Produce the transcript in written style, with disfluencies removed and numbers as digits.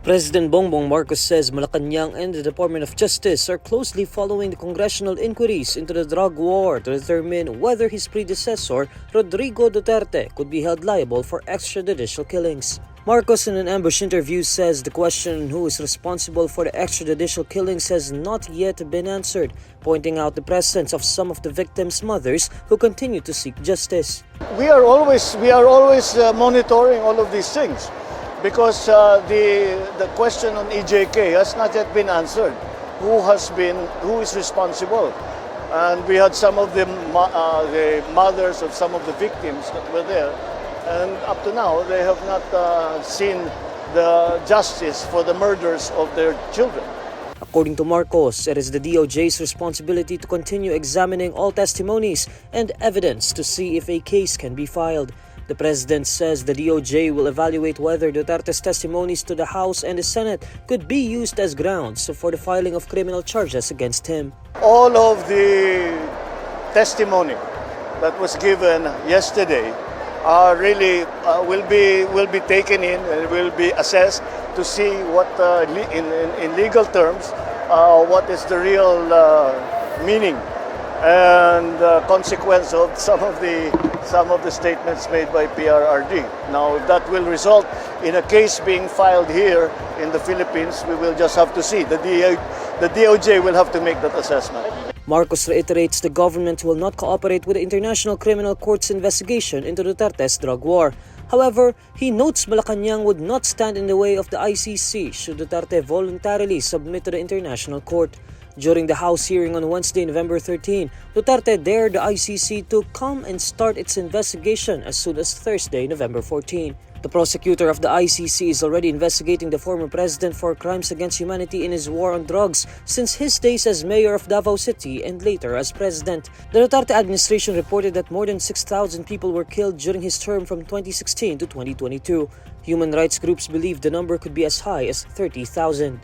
President Bongbong Marcos says Malacanang and the Department of Justice are closely following the congressional inquiries into the drug war to determine whether his predecessor, Rodrigo Duterte, could be held liable for extrajudicial killings. Marcos, in an ambush interview, says the question who is responsible for the extrajudicial killings has not yet been answered, pointing out the presence of some of the victims' mothers who continue to seek justice. We are always monitoring all of these things. Because the question on EJK has not yet been answered. Who is responsible? And we had some of the mothers of some of the victims that were there, and up to now they have not seen the justice for the murders of their children. According to Marcos, it is the DOJ's responsibility to continue examining all testimonies and evidence to see if a case can be filed. The president says the DOJ will evaluate whether Duterte's testimonies to the House and the Senate could be used as grounds for the filing of criminal charges against him. All of the testimony that was given yesterday are really will be taken in and will be assessed to see what in legal terms what is the real meaning and consequence of some of the statements made by PRRD. Now, if that will result in a case being filed here in the Philippines, we will just have to see. The DOJ will have to make that assessment. Marcos reiterates the government will not cooperate with the International Criminal Court's investigation into Duterte's drug war. However, he notes Malacanang would not stand in the way of the ICC should Duterte voluntarily submit to the International Court. During the House hearing on Wednesday, November 13, Duterte dared the ICC to come and start its investigation as soon as Thursday, November 14. The prosecutor of the ICC is already investigating the former president for crimes against humanity in his war on drugs since his days as mayor of Davao City and later as president. The Duterte administration reported that more than 6,000 people were killed during his term from 2016 to 2022. Human rights groups believe the number could be as high as 30,000.